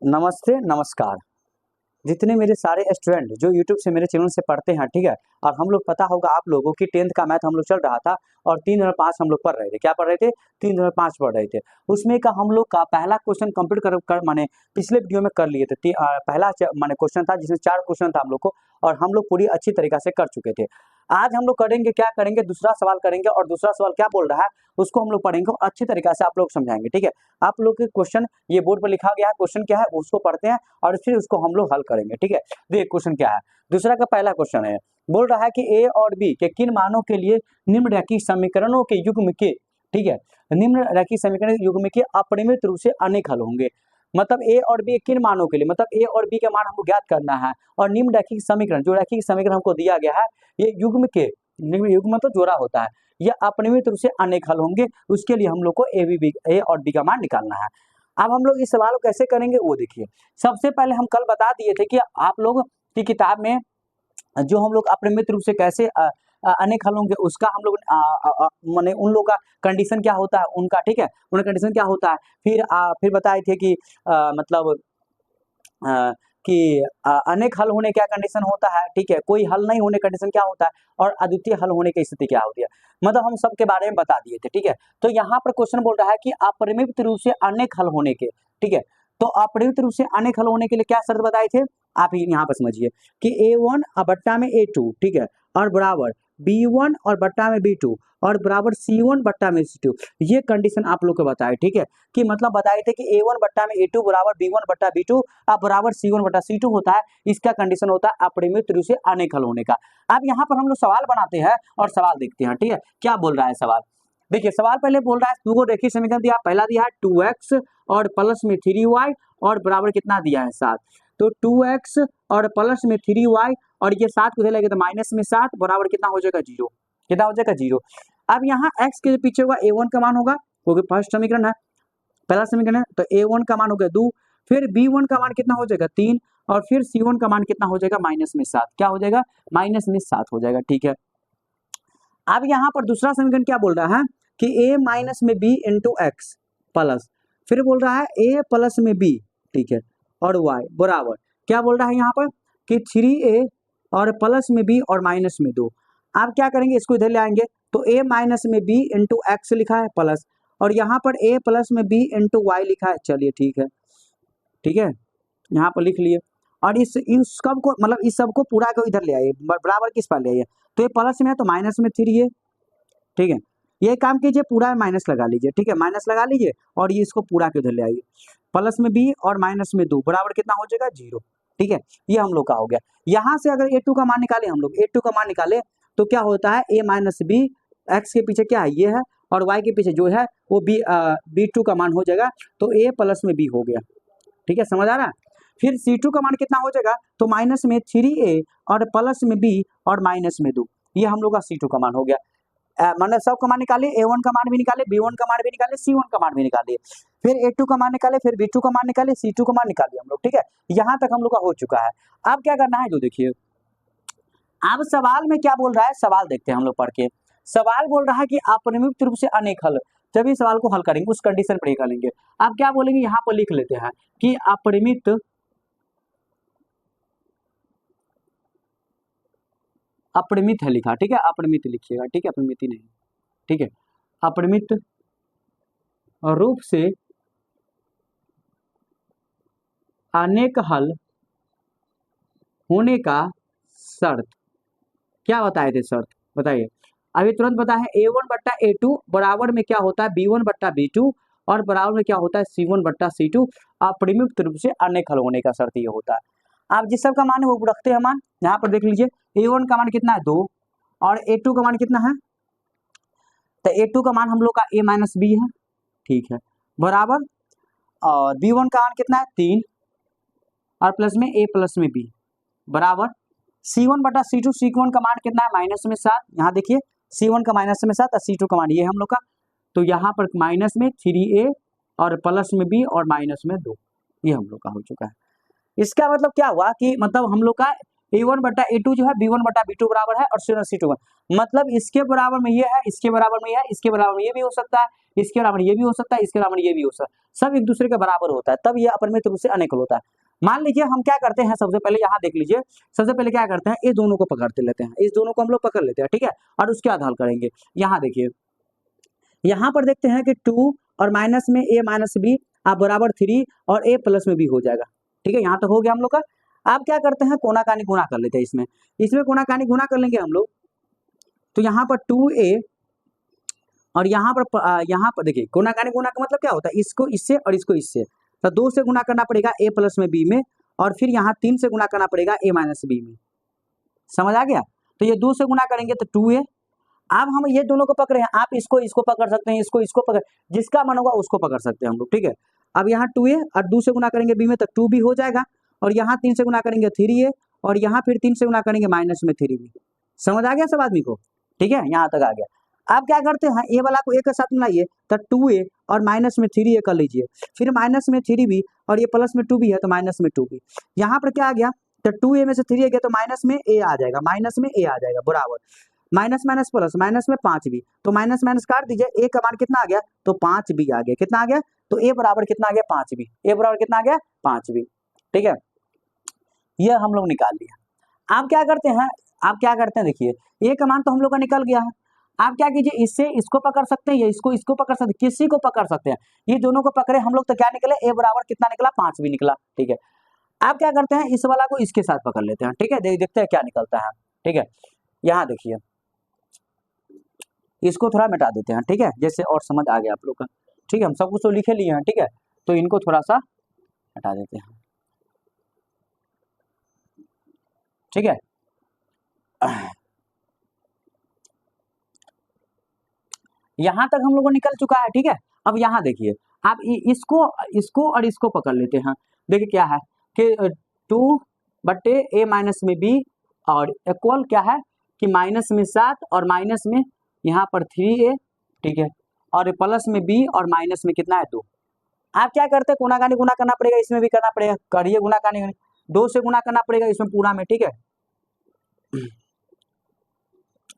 नमस्ते, नमस्कार। जितने मेरे सारे स्टूडेंट जो यूट्यूब से मेरे चैनल से पढ़ते हैं, ठीक है? और हम लोग पता होगा आप लोगों की 10th का मैथ हम लोग चल रहा था और 3 और 5 हम लोग पढ़ रहे थे। क्या पढ़ रहे थे? 3 और 5 पढ़ रहे थे। उसमें का हम लोग का पहला क्वेश्चन कंप्लीट कर माने पिछले वीडियो में कर लिए थे। पहला माने क्वेश्चन था जिसमें 4 क्वेश्चन था हम लोग को और हम लोग पूरी अच्छी तरीक़ा से कर चुके थे। आज हम लोग करेंगे क्या करेंगे दूसरा सवाल करेंगे और दूसरा सवाल क्या बोल रहा है उसको हम लोग पढ़ेंगे और अच्छी तरीक़ा से आप लोग समझाएँगे, ठीक है? आप लोग के क्वेश्चन ये बोर्ड पर लिखा गया है, क्वेश्चन क्या है उसको पढ़ते हैं और फिर उसको हम लोग हल करेंगे, ठीक है? देखिए क्वेश्चन क्या है? दूसरा का पहला क्वेश्चन है, बोल रहा है कि ए और बी के किन मानों के लिए निम्नलिखित समीकरणों के युग्म के, ठीक है? निम्नलिखित समीकरण युग्म के अपरिमित रूप से अनेक हल होंगे। मतलब ए और बी किन मानों के लिए, मतलब ए और बी का मान हमको ज्ञात करना है और निम्नलिखित समीकरण जो रैखिक समीकरण हमको दिया गया है, ये युग्म के, युग्म तो जोड़ा होता है, ये अपरिमित रूप से अनेक हल होंगे, उसके लिए हम लोग को ए और बी का मान निकालना है। अब हम लोग इस सवाल को कैसे करेंगे वो देखिए। सबसे पहले हम कल बता दिए थे कि आप लोग की किताब में जो हम लोग अपरिमित रूप से कैसे अनेक हल होंगे उसका हम लोग माने उन लोगों का कंडीशन क्या होता है उनका, ठीक है? उनका कंडीशन क्या होता है, फिर बताए थे कि मतलब अ, कि अनेक हल होने क्या कंडीशन होता है, ठीक है? कोई हल नहीं होने कंडीशन क्या होता है और अद्वितीय हल होने की स्थिति क्या होती है, मतलब हम सबके बारे में बता दिए थे, ठीक है? तो यहाँ पर क्वेश्चन बोल रहा है कि अपरिमित रूप से अनेक हल होने के, ठीक है? तो अपरिमित रूप से अनेक हल होने के लिए क्या शर्त बताए थे? आप यहाँ पर समझिए कि A1 बट्टा में A2, ठीक है? और बराबर B1 और बट्टा में B2 और बराबर C1 बट्टा में C2, ये कंडीशन आप लोग को बताए, ठीक है? कि मतलब बताए थे कि A1 बट्टा में A2 बराबर B1 बट्टा B2 बराबर C1 बटा C2 होता है, इसका कंडीशन होता है अपरिमित रूप से अनेक हल होने का। अब यहाँ पर हम लोग सवाल बनाते हैं और सवाल देखते हैं, ठीक है? क्या बोल रहा है सवाल? देखिए सवाल पहले बोल रहा है दो रेखीय समीकरण दिया, पहला दिया है 2x और प्लस में 3y और बराबर कितना दिया है 7। तो 2x और प्लस में 3y और ये 7 को इधर लेंगे तो माइनस में 7 बराबर कितना हो जाएगा 0। कितना हो जाएगा 0। अब यहाँ x के पीछे होगा A1 का मान होगा, क्योंकि फर्स्ट समीकरण है, पहला समीकरण है, तो A1 का मान हो गया 2, फिर B1 का मान कितना हो जाएगा 3 और फिर C1 का मान कितना हो जाएगा माइनस में 7। क्या हो जाएगा? माइनस में 7 हो जाएगा, ठीक है? अब यहाँ पर दूसरा समीकरण क्या बोल रहा है कि a माइनस में b इंटू एक्स प्लस, फिर बोल रहा है a प्लस में b, ठीक है, और y बराबर क्या बोल रहा है यहाँ पर कि 3a और प्लस में b और माइनस में 2। आप क्या करेंगे इसको इधर ले आएंगे तो a माइनस में b इंटू एक्स लिखा है प्लस और यहाँ पर a प्लस में b इंटू वाई लिखा है। चलिए ठीक है, ठीक है, यहाँ पर लिख लिए और इस सब को मतलब इस सब को पूरा को इधर ले आइए, बराबर किस पर ले आइए, तो ये प्लस में है तो माइनस में 3 है, ठीक है? ये काम कीजिए पूरा माइनस लगा लीजिए, ठीक है? माइनस लगा लीजिए और ये इसको पूरा के उधर ले आइए, प्लस में b और माइनस में 2 बराबर कितना हो जाएगा 0, ठीक है? ये हम लोग का हो गया। यहाँ से अगर a2 का मान निकाले हम लोग, a2 का मान निकाले तो क्या होता है a माइनस b, एक्स के पीछे क्या है ये है और y के पीछे जो है वो b2 का मान हो जाएगा, तो a प्लस में b हो गया, ठीक है? समझ आ रहा है? फिर C2 का मान कितना हो जाएगा तो माइनस में 3a और प्लस में b और माइनस में 2, ये हम लोग का C2 का मान हो गया। मतलब सब का मान निकाले, A1 का मान भी निकाले, B1 का मान भी निकाले, C1 का मान भी निकालिए, फिर A2 का मान निकाले, फिर B2 का मान निकाले, C2 का मान निकालिए हम लोग, ठीक है? यहाँ तक हम लोग का हो चुका है। अब क्या करना है जो देखिए, अब सवाल में क्या बोल रहा है, सवाल देखते हैं हम लोग पढ़ के। सवाल बोल रहा है कि अपरिमित रूप से अनेक हल, जब इस सवाल को हल करेंगे उस कंडीशन पर ही करेंगे। अब क्या बोलेंगे यहाँ पर लिख लेते हैं कि अपरिमित है लिखा, ठीक है? अपरिमित लिखिएगा, ठीक है? अपरिमित नहीं, ठीक है? अपरिमित रूप से अनेक हल होने का शर्त क्या बताए थे? शर्त बताइए, अभी तुरंत बताए हैं। A1 बट्टा A2 बराबर में क्या होता है B1 बट्टा B2 और बराबर में क्या होता है C1 बट्टा C2, अपरिमित रूप से अनेक हल होने का शर्त ये होता है। आप जिस सब का मान है वो रखते हैं मान, यहाँ पर देख लीजिए A1 का मान कितना है 2 और A2 का मान कितना है, तो A2 का मान हम लोग का a माइनस बी है, ठीक है, बराबर और B1 का मान कितना है 3 और प्लस में a प्लस में b बराबर C1 बटा C2, C1 का मान कितना है माइनस में 7, यहाँ देखिए C1 का माइनस में 7 और C2 का मान ये हम लोग का, तो यहाँ पर माइनस में 3a और प्लस में b और माइनस में 2, ये हम लोग का हो चुका है। इसका मतलब क्या हुआ कि मतलब हम लोग का A1 बटा A2 जो है B1 बटा B2 बराबर है और C1 मतलब इसके बराबर में ये है, इसके बराबर में ये है, इसके बराबर में ये भी हो सकता है, इसके बराबर ये भी हो सकता है, इसके बराबर ये भी हो सकता है, सब एक दूसरे के बराबर होता है, तब ये अपरिमेय त्रिभुज से अनेकल होता है। मान लीजिए हम क्या करते हैं, सबसे पहले यहाँ देख लीजिए, सबसे पहले क्या करते हैं, इस दोनों को पकड़ते लेते हैं, इस दोनों को हम लोग पकड़ लेते हैं, ठीक है, और उसके बाद हल करेंगे। यहाँ देखिए, यहाँ पर देखते हैं कि 2 और माइनस में a माइनस बी आप बराबर 3 और a प्लस में b हो जाएगा, ठीक है, यहाँ तक हो गया हम लोग का। आप क्या करते हैं, कोना कानी गुणा कर लेते हैं, इसमें कोना कानी गुणा कर लेंगे हम लोग, तो यहाँ पर 2a और यहाँ पर देखिए कोना कानी गुणा का मतलब क्या होता है, इसको इससे और इसको इससे, तो 2 से गुणा करना पड़ेगा a प्लस में b में, और फिर यहाँ 3 से गुणा करना पड़ेगा a माइनस b में, समझ आ गया। तो ये 2 से गुणा करेंगे तो 2a, अब हम ये दोनों को पकड़े हैं, आप इसको पकड़ सकते हैं, इसको पकड़, जिसका मन होगा उसको पकड़ सकते हैं हम लोग, ठीक है। अब यहाँ 2a और 2 से गुणा करेंगे b में तो 2b हो जाएगा, और यहाँ 3 से गुणा करेंगे 3a, और यहाँ फिर 3 से गुणा करेंगे माइनस में 3b। समझ आ गया सब आदमी को, ठीक है, यहाँ तक आ गया। आप क्या करते हैं, ए वाला को ए के साथ मिलाइए तो 2a और माइनस में 3a कर लीजिए, फिर माइनस में 3b और ये प्लस में 2b है तो माइनस में 2b। यहाँ पर क्या आ गया, तो 2a में से 3a गया तो माइनस में a आ जाएगा, माइनस में a आ जाएगा बराबर माइनस माइनस प्लस, माइनस में 5b, तो माइनस माइनस काट दीजिए, a का मान कितना आ गया, तो 5b आ गया, कितना आ गया, तो a बराबर कितना आ गया, 5b, a बराबर कितना आ गया, 5b, ठीक है, ये हम लोग निकाल लिया। आप क्या करते हैं, देखिए a का मान तो हम लोग का निकल गया है, आप क्या कीजिए, इससे इसको पकड़ सकते हैं, या इसको पकड़ सकते हैं, किसी को पकड़ सकते हैं, ये दोनों को पकड़े हम लोग तो क्या निकले, a बराबर कितना निकला, 5b निकला, ठीक है। आप क्या करते हैं, इस वाला को इसके साथ पकड़ लेते हैं, ठीक है, देखते हैं क्या निकलता है, ठीक है। यहाँ देखिए, इसको थोड़ा मिटा देते हैं, ठीक है, जैसे और समझ आ गया आप लोग का, ठीक है, हम सब कुछ तो लिखे लिए हैं, ठीक है, तो इनको थोड़ा सा हटा देते हैं, ठीक है। यहाँ तक हम लोग को निकल चुका है, ठीक है। अब यहाँ देखिए, आप इसको और इसको पकड़ लेते हैं, देखिए क्या है कि 2 बट्टे a माइनस में b और इक्वल क्या है कि माइनस में 7 और माइनस में यहाँ पर 3a, ठीक है, और प्लस में b और माइनस में कितना है 2। आप क्या करते हैं, गुना कानी गुना करना पड़ेगा, इसमें भी करना पड़ेगा, करिए गुना कानी, 2 से गुना करना पड़ेगा इसमें पूरा में, ठीक है,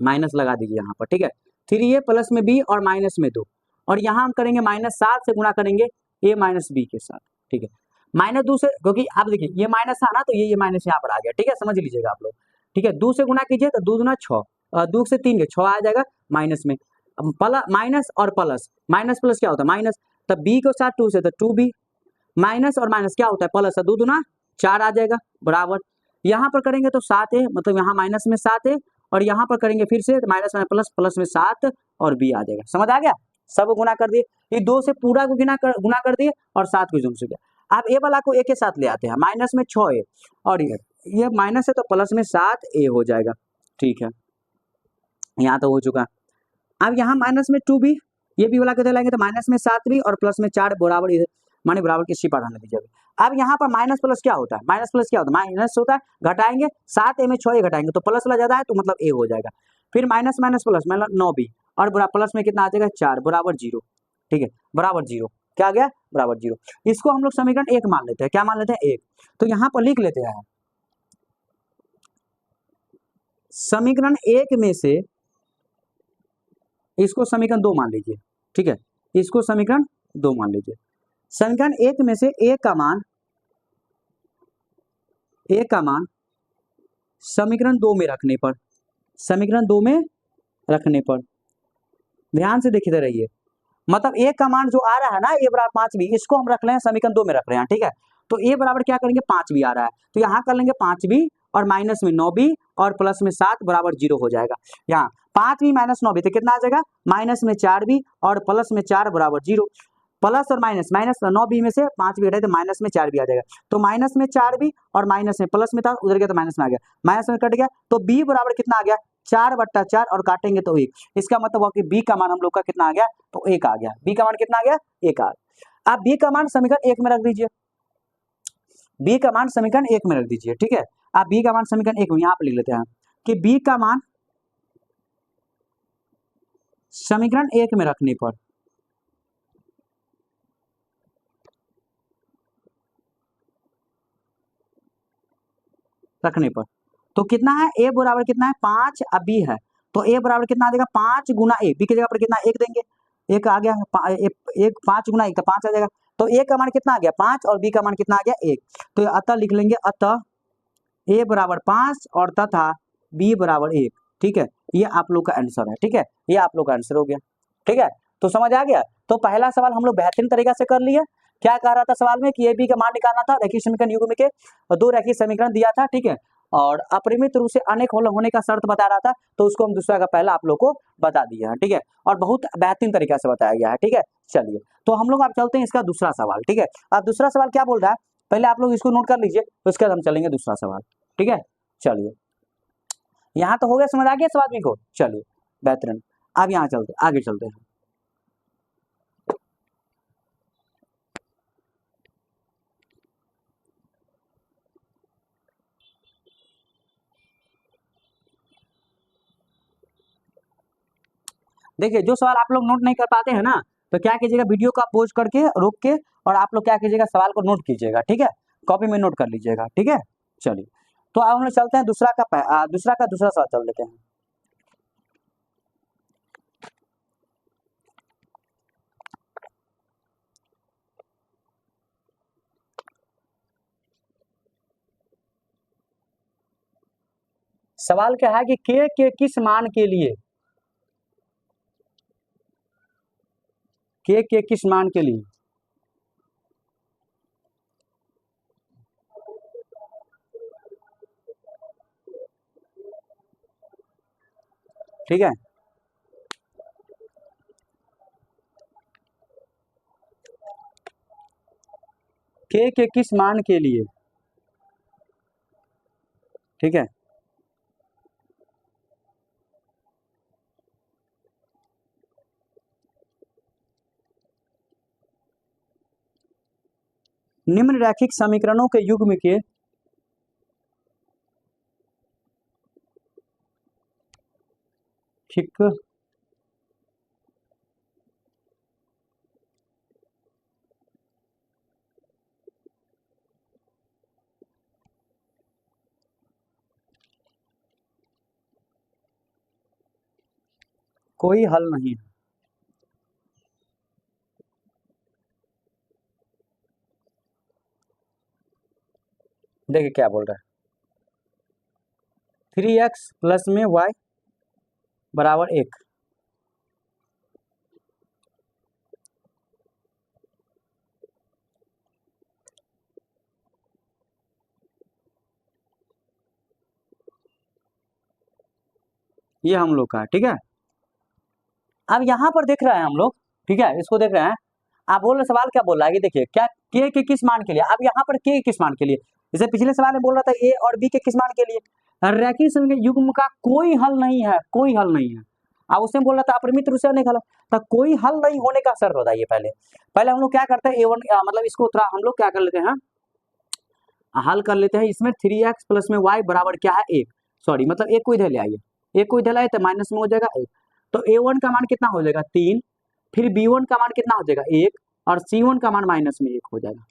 माइनस लगा दीजिए यहाँ पर, ठीक है, 3a प्लस में b और माइनस में 2, और यहाँ हम करेंगे माइनस 7 से गुणा करेंगे a माइनस b के साथ, ठीक है, माइनस 2 से, क्योंकि आप देखिए ये माइनस था ना, तो ये माइनस यहाँ पर आ गया, ठीक है, समझ लीजिएगा आप लोग, ठीक है, 2 से गुणा कीजिए तो 2 दूना 6, 2 से 3 के 6 आ जाएगा माइनस में, माइनस और प्लस, माइनस प्लस क्या होता है माइनस, तब b के साथ 2 से तो 2b, माइनस और माइनस क्या होता है प्लस, 2 दूना 4 आ जाएगा बराबर, यहाँ पर करेंगे तो 7a, मतलब यहाँ माइनस में 7a, और यहाँ पर करेंगे फिर से माइनस में प्लस, प्लस में 7 और b आ जाएगा, समझ आ गया, सब गुना कर दिए, ये 2 से पूरा को गुना कर दिए और 7 को जुम से गया। आप a वाला को a के साथ ले आते हैं, माइनस में 6a और ये माइनस है तो प्लस में 7a हो जाएगा, ठीक है, यहाँ तो हो चुका। अब यहाँ माइनस में 2b, ये भी वाला कितने लाएंगे तो माइनस में 7b और प्लस में 4 बराबर, माने बराबर किसी पर रहने दीजिए। अब यहाँ पर माइनस प्लस क्या होता है, माइनस प्लस क्या होता है, माइनस होता है, घटाएंगे 7a में 6a घटाएंगे तो प्लस वाला ज्यादा है तो मतलब a हो जाएगा, फिर माइनस माइनस प्लस मतलब 9b और प्लस में कितना आ जाएगा 4 बराबर 0, ठीक है, बराबर 0, क्या आ गया बराबर 0। इसको हम लोग समीकरण 1 मान लेते हैं, क्या मान लेते हैं 1, तो यहाँ पर लिख लेते हैं समीकरण 1 में से इसको समीकरण 2 मान लीजिए, ठीक है, इसको समीकरण 2 मान लीजिए, समीकरण 1 में से a का मान समीकरण 2 में रखने पर, समीकरण 2 में रखने पर ध्यान से देखते रहिए, मतलब a का मान जो आ रहा है ना a बराबर 5b, इसको हम रख रहे हैं समीकरण 2 में रख रहे हैं, ठीक है, तो a बराबर क्या करेंगे 5b आ रहा है, तो यहाँ कर लेंगे 5b और माइनस में 9b और प्लस में 7 बराबर 0 हो जाएगा। यहाँ 5b माइनस 9b तो कितना आ जाएगा माइनस में 4b और प्लस में 4 बराबर 0, प्लस और माइनस, माइनस 9b में से 5b हटाए तो माइनस में 4b आ जाएगा, तो माइनस में 4b और माइनस में प्लस में था उधर गया तो माइनस में आ गया, माइनस में कट गया तो b बराबर कितना आ गया 4/4 और काटेंगे तो 1, इसका मतलब हुआ कि b का मान हम लोग का कितना आ गया तो 1 आ गया, b का मान कितना आ गया 1 आ गया। आप b का मान समीकरण 1 में रख दीजिए, b का मान समीकरण 1 में रख दीजिए, ठीक है, आप b का मान समीकरण 1 में यहाँ पे लिख लेते हैं कि b का मान समीकरण 1 में रखने पर तो कितना है, ए बराबर कितना है 5, अब बी है तो ए बराबर कितना आ जाएगा 5 गुना ए, बी की जगह पर कितना 1 देंगे, एक आ गया, एक 5 गुना 1 तो 5 आ जाएगा, तो ए का मान कितना आ गया 5 और बी का मान कितना आ गया 1, तो अतः लिख लेंगे अतः ए बराबर 5 और तथा बी बराबर 1। ठीक है, ये आप लोग का आंसर है। ठीक है, ये आप लोग का आंसर हो गया। ठीक है, तो समझ आ गया। तो पहला सवाल हम लोग बेहतरीन तरीका से कर लिए। क्या कह रहा था सवाल में कि ए बी का मान निकालना था, रैखिक समीकरण युग्म के 2 रैखिक समीकरण दिया था। ठीक है, और अपरिमित रूप से अनेक होने का शर्त बता रहा था, तो उसको हम दूसरा का पहला आप लोग को बता दिया है। ठीक है, और बहुत बेहतरीन तरीका से बताया गया है। ठीक है, चलिए तो हम लोग आप चलते हैं इसका दूसरा सवाल। ठीक है, अब दूसरा सवाल क्या बोल रहा है, पहले आप लोग इसको नोट कर लीजिए, उसके बाद हम चलेंगे दूसरा सवाल। ठीक है, चलिए यहाँ तो हो गया, समझ आ गया सब आदमी को। चलिए बेहतरीन, अब यहाँ चलते आगे चलते हैं। देखिए जो सवाल आप लोग नोट नहीं कर पाते हैं ना, तो क्या कीजिएगा, वीडियो का पॉज करके रोक के और आप लोग क्या कीजिएगा, सवाल को नोट कीजिएगा। ठीक है, कॉपी में नोट कर लीजिएगा। ठीक है, चलिए तो अब हम लोग चलते हैं दूसरा का दूसरा सवाल चल लेते हैं। सवाल क्या है कि के किस मान के लिए, के किस मान के लिए, ठीक है, के किस मान के लिए, ठीक है, निम्न रैखिक समीकरणों के युग्म के ठीक कोई हल नहीं है। देखिए क्या बोल रहा है, 3x प्लस में y बराबर 1, ये हम लोग का है। ठीक है, अब यहाँ पर देख रहे हैं हम लोग, ठीक है, इसको देख रहे हैं। आप बोल रहे सवाल क्या बोल रहा है कि देखिए क्या के किस मान के लिए, अब यहाँ पर के किस मान के लिए, जैसे पिछले सवाल में बोल रहा था ए और बी के किस मान के लिए, रैखिक समीकरण युग्म का कोई हल नहीं है, कोई हल नहीं है। अब उसने बोल रहा था अपरिमित रूप से अनेक हल, तो कोई हल नहीं होने का शर्त बताइए। पहले हम लोग क्या करते हैं, ए1 मतलब इसको थोड़ा हम लोग क्या कर लेते हैं, हल कर लेते हैं। इसमें 3x प्लस में y बराबर क्या है 1, सॉरी मतलब एक को इधर ले आइए, एक को इधर लाए तो माइनस में हो जाएगा 1, तो a1 का मान कितना हो जाएगा 3, फिर b1 का मान कितना हो जाएगा 1 और c1 का मान माइनस में 1 हो जाएगा।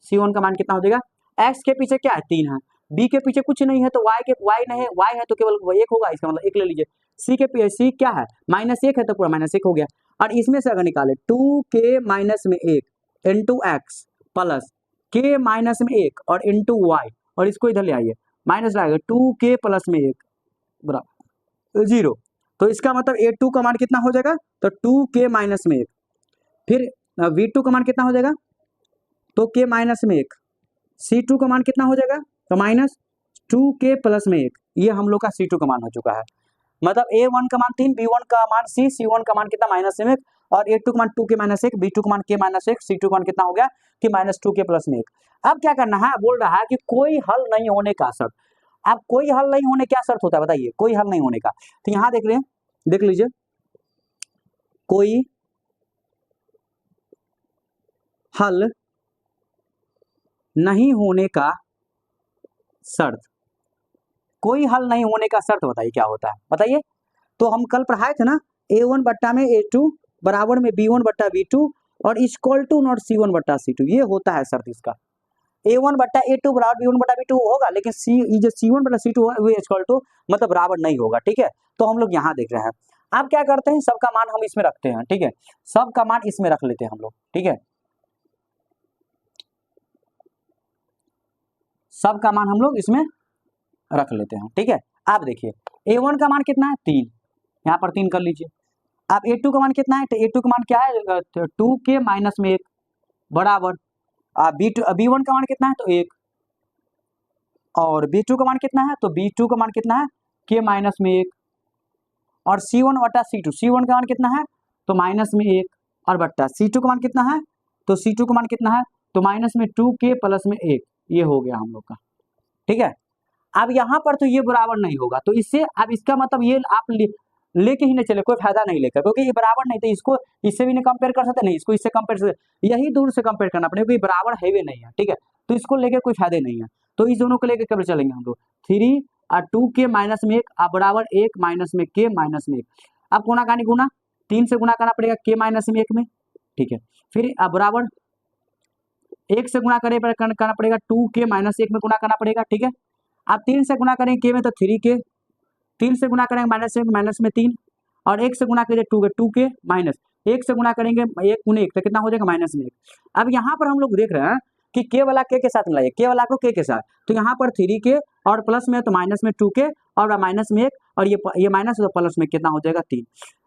c1 का मान कितना हो जाएगा, x के पीछे क्या है 3 है, b के पीछे कुछ नहीं है तो y नहीं है, y है तो केवल 1 होगा, इसका मतलब 1 ले लीजिए। c के पीछे c क्या है -1 है तो पूरा -1 हो गया, और इसमें से अगर निकाले 2k माइनस में 1 इंटू एक्स प्लस के माइनस में 1 और इंटू वाई, और इसको इधर ले आइए, माइनस लाएगा 2k प्लस में 1 बराबर 0, तो इसका मतलब a2 का मान कितना हो जाएगा, तो 2k माइनस में 1, फिर v2 का मान कितना हो जाएगा, तो k माइनस में 1, c2 का मान कितना हो जाएगा, तो -2k प्लस में 1, ये हम लोग का c2 का मान हो चुका है। मतलब a1 का मान 3, b1 का मान c, c1 का मान कितना -1 और a2 का मान 2k माइनस 1, b2 का मान k माइनस 1, c2 का मान कितना हो गया कि -2k प्लस में 1। अब क्या करना है, बोल रहा है कि कोई हल नहीं होने का शर्त। अब कोई हल नहीं होने क्या शर्त होता है बताइए, कोई हल नहीं होने का, तो यहाँ देख रहे हैं, देख लीजिए, कोई हल नहीं होने का शर्त, कोई हल नहीं होने का शर्त बताइए क्या होता है, बताइए। तो हम कल पढ़ाए थे ना, a1 बट्टा में a2 बराबर में b1 बट्टा b2 और इक्वल टू नॉट c1 बट्टा c2, ये होता है शर्त इसका। A1 बट्टा A2 बराबर B1 बटा B2 होगा, लेकिन जो C1 बटा C2 है वो इक्वल टू मतलब बराबर नहीं होगा, ठीक है। तो हम लोग यहाँ देख रहे हैं। अब क्या करते हैं, सबका मान हम इसमें रखते हैं, ठीक है, सबका मान इसमें रख लेते हैं हम लोग, ठीक है, सबका मान हम लोग इसमें रख लेते हैं, ठीक है। आप देखिए A1 का मान कितना है 3, यहाँ पर 3 कर लीजिए। अब A2 का मान कितना है, तो A2 का मान क्या है 2 के माइनस में 1 बराबर B1 का मान कितना है तो 1, और B2 का मान कितना है तो B2 का मान कितना है के माइनस में 1, और C1 बटा C2, C1 का मान कितना है तो माइनस में 1, और बट्टा C2 का मान कितना है तो C2 का मान कितना है तो माइनस में 2 के प्लस में 1, ये हो गया हम लोग का, ठीक है। अब यहाँ पर तो ये बराबर नहीं होगा, तो इससे अब इसका मतलब ये आप लेके ही नहीं चले, कोई फायदा नहीं लेकर, क्योंकि ये बराबर नहीं, तो इसको इससे भी नहीं कंपेयर कर सकते, नहीं इसको इससे कंपेयर कर सकते, यही दूर से कंपेयर करना पड़ेगा, क्योंकि बराबर है भी नहीं है, ठीक है। तो इसको लेके कोई फायदे नहीं है, तो इस दोनों को लेके कब चलेंगे हम लोग 3 और 2 के माइनस में 1 बराबर 1 माइनस में के माइनस में 1। अब गुणा का नहीं गुणा 3 से गुणा करना पड़ेगा के माइनस में 1 में, ठीक है। फिर अब बराबर 1 से गुणा करना पड़ेगा 2 के माइनस 1 में गुणा करना पड़ेगा, ठीक है। अब 3 से गुणा करेंगे के में तो 3 के, 3 से गुणा करेंगे माइनस में 3, और 1 से गुणा करेंगे 2 के माइनस 1 से गुणा करेंगे 1 गुने 1 तो कितना हो जाएगा माइनस में 1। अब यहाँ पर हम लोग देख रहे हैं कि के वाला के साथ मिलाइए, के वाला को के साथ, तो यहाँ पर 3 के और प्लस में तो माइनस में 2 के और माइनस में 1, और ये माइनस तो प्लस में कितना हो जाएगा 3।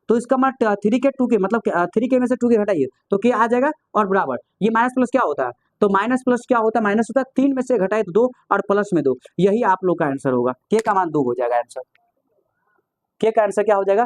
तो इसका मतलब 3 के 2 के मतलब 3 के में से 2 के घटाइए तो के आ जाएगा, और बराबर ये माइनस प्लस क्या होता है तो माइनस प्लस क्या होता है माइनस होता है, 3 में से घटाए तो 2 और प्लस में 2, यही आप लोग का आंसर होगा, के का मान 2 हो जाएगा आंसर, के का आंसर क्या हो जाएगा